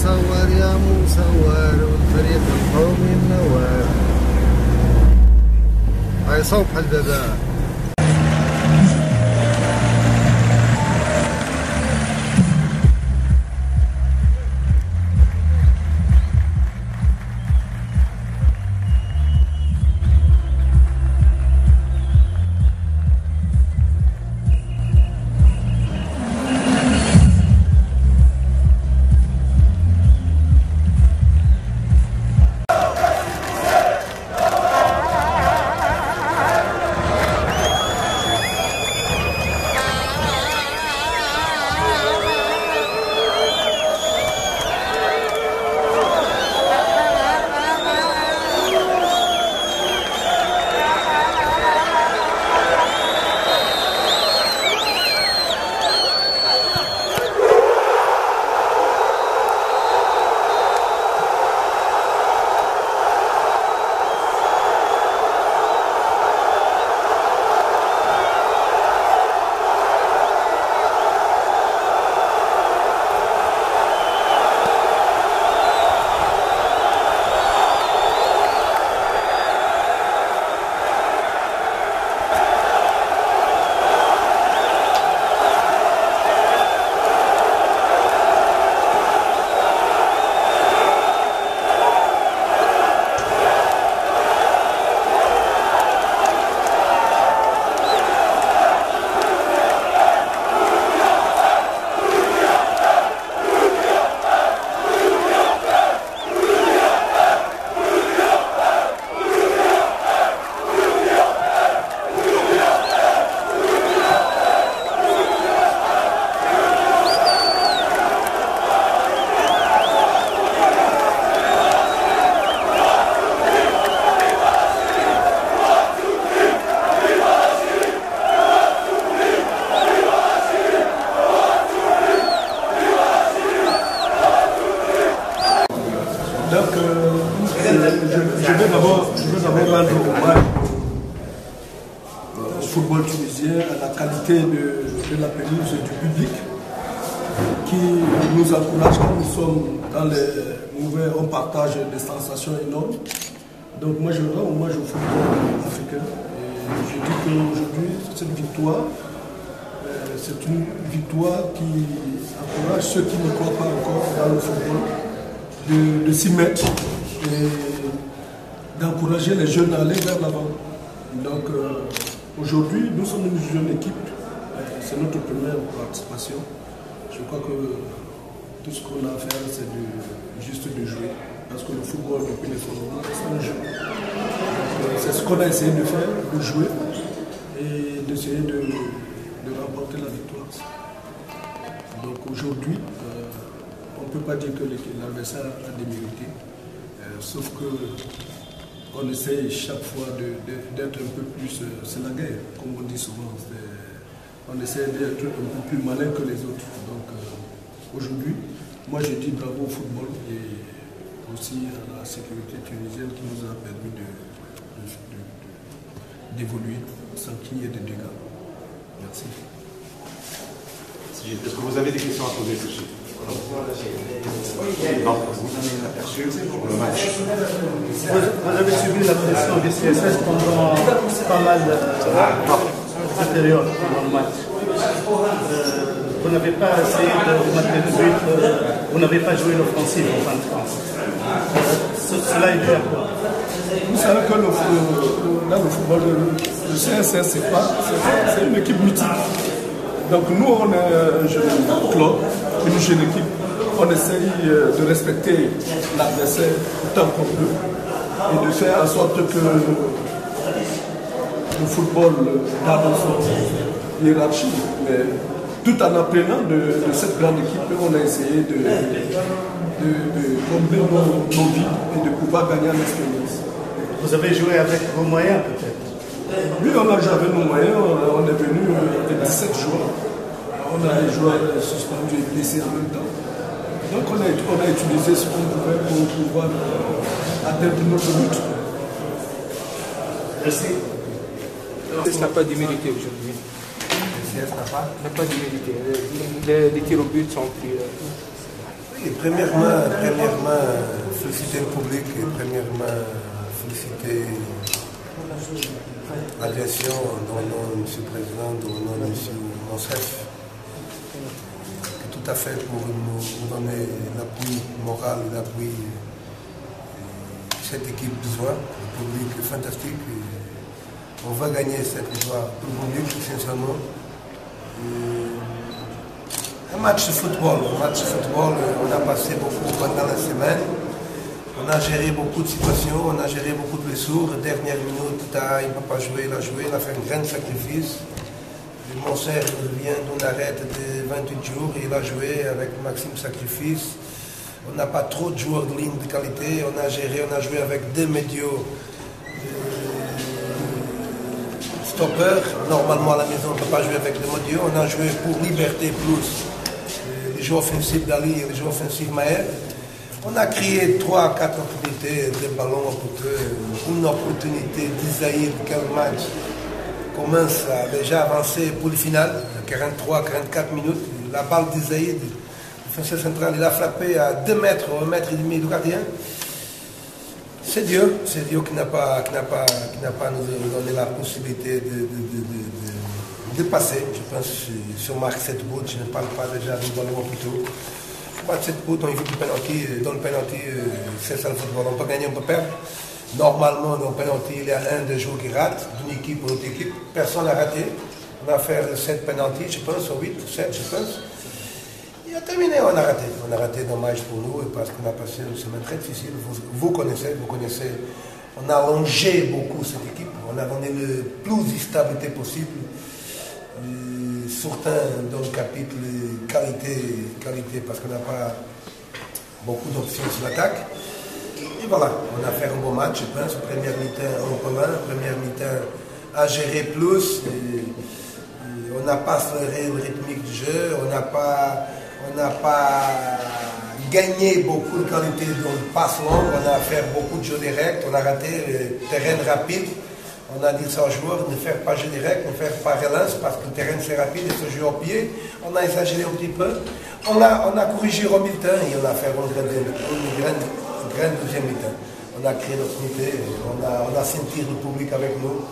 صور يا مصور والفريق القومي منور. هاي صوب البابا. Donc, je veux d'abord rendre hommage au football tunisien, à la qualité de la pelouse et du public qui nous encourage quand nous sommes dans les mouvements, on partage des sensations énormes. Donc moi je rends hommage au football africain et je dis qu'aujourd'hui cette victoire, c'est une victoire qui encourage ceux qui ne croient pas encore dans le football de s'y mettre et d'encourager les jeunes à aller vers l'avant. Donc aujourd'hui, nous sommes une jeune équipe, c'est notre première participation. Je crois que tout ce qu'on a à faire, c'est juste de jouer. Parce que le football, depuis les fondements, c'est un jeu. C'est ce qu'on a essayé de faire, de jouer et d'essayer de remporter la victoire. Donc aujourd'hui, on ne peut pas dire que l'adversaire a démérité, sauf qu'on essaye chaque fois d'être un peu plus, c'est la guerre, comme on dit souvent, on essaie d'être un peu plus malin que les autres. Donc aujourd'hui, moi je dis bravo au football et aussi à la sécurité tunisienne qui nous a permis d'évoluer sans qu'il y ait de dégâts. Merci. Est-ce que vous avez des questions à poser, Cécile? Non, vous donnez un aperçu pour le match. Vous avez subi la pression du CSS pendant pas mal de périodes pendant le match. Vous n'avez pas essayé de mettre le but, vous n'avez pas joué l'offensive en fin de compte. Cela est dû à quoi? Vous savez que dans le football, le CSS, c'est une équipe mythique. Donc nous, on est un jeune club, une jeune équipe. On essaye de respecter l'adversaire autant qu'on peut et de faire en sorte que le football garde son hiérarchie. Mais tout en apprenant de cette grande équipe, on a essayé de combler nos vies et de pouvoir gagner en expérience. Vous avez joué avec vos moyens peut-être? Oui, on a joué avec nos moyens, on est venu de 17 joueurs. On a des joueurs suspendus et blessés en même temps. Donc on a utilisé ce qu'on pouvait pour pouvoir atteindre notre but. Merci. Le CS n'a pas démérité aujourd'hui. Le CS n'a pas démérité. Les tirs au but sont plus... Oui, premièrement, féliciter le public et premièrement, féliciter la direction, dans le nom de M. le Président, dans le nom de M. mon chef, qui est tout à fait pour nous donner l'appui moral et l'appui que cette équipe a besoin. Le public est fantastique. On va gagner cette victoire pour le public, sincèrement. Un match de football, on a passé beaucoup pendant la semaine. On a géré beaucoup de situations, on a géré beaucoup de blessures. Dernière minute, il ne peut pas jouer, il a fait un grand sacrifice. Mon frère vient d'un arrêt de 28 jours, il a joué avec Maxime Sacrifice. On n'a pas trop de joueurs de ligne de qualité. On a géré, on a joué avec deux médios stoppers. Normalement à la maison, on ne peut pas jouer avec des médios. On a joué pour Liberté Plus, les jeux offensifs d'Ali et les jeux offensifs Maher. On a créé 3-4 opportunités de ballon pour que une opportunité d'Isaïd, quel match commence à déjà avancer pour le final, 43-44 minutes. La balle d'Isaïd, le défenseur central, il a frappé à 2 mètres, 1 mètre et demi du gardien. C'est Dieu qui n'a pas nous donné la possibilité de passer. Je pense que si on marque 7 buts, je ne parle pas déjà du ballon plutôt. 7 buts, on évite le penalty. Dans le penalty, c'est ça le football. On peut gagner, on peut perdre. Normalement, dans le penalty, il y a un des joueurs qui rate, d'une équipe ou d'une autre équipe. Personne n'a raté. On a fait 7 penalty, je pense, ou 8, 7, je pense. Et à terminer, on a raté. On a raté, dommage pour nous, parce qu'on a passé une semaine très difficile. Vous connaissez. On a allongé beaucoup cette équipe. On a donné le plus de stabilité possible. Surtout dans le chapitre qualité, parce qu'on n'a pas beaucoup d'options sur l'attaque. Et voilà, on a fait un bon match, je pense. Première mi-temps en commun, première mi-temps à gérer plus. On n'a pas accéléré le rythmique du jeu, on n'a pas gagné beaucoup de qualité dans le passe long, on a fait beaucoup de jeux directs, on a raté le terrain rapide. On a dit ça aux joueurs, ne faire pas jeu direct, ne faire pas relance, parce que le terrain c'est rapide et se joue au pied. On a exagéré un petit peu. On a corrigé au mi-temps et on a fait une grande deuxième mi-temps. On a créé notre unité, on a senti le public avec nous.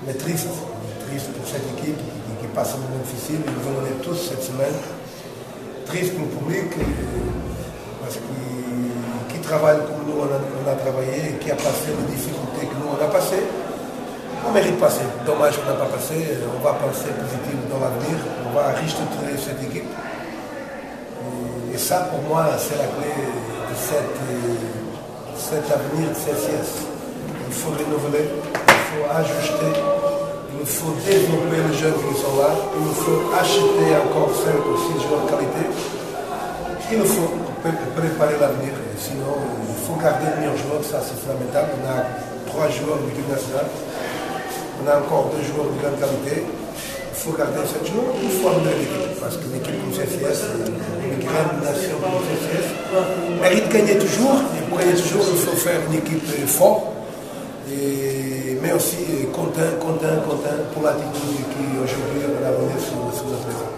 Mais triste pour cette équipe qui passe un moment difficile. Ils nous ont donné tous cette semaine. Triste pour le public, parce qui travaille comme nous, on a travaillé, et qui a passé les difficultés que nous, on a passées. On mérite de passer. Dommage qu'on n'a pas passé. On va penser positif dans l'avenir. On va restructurer cette équipe. Et ça, pour moi, c'est la clé de cet avenir de CCS. Il faut renouveler, il faut ajuster, il faut développer les jeunes qui sont là. Il faut acheter encore 5 ou 6 joueurs de qualité. Il faut préparer l'avenir. Sinon, il faut garder les meilleurs joueurs. Ça, c'est fondamental. On a 3 joueurs de l'équipe nationale. On a encore 2 joueurs de grande qualité. Il faut garder 7 joueurs, il faut amener l'équipe. Parce que l'équipe comme CCS, une grande nation comme CCS, mérite de gagner toujours. Et pour gagner toujours, il faut faire une équipe forte. Mais aussi content pour l'attitude qui aujourd'hui on a donné sur le présent.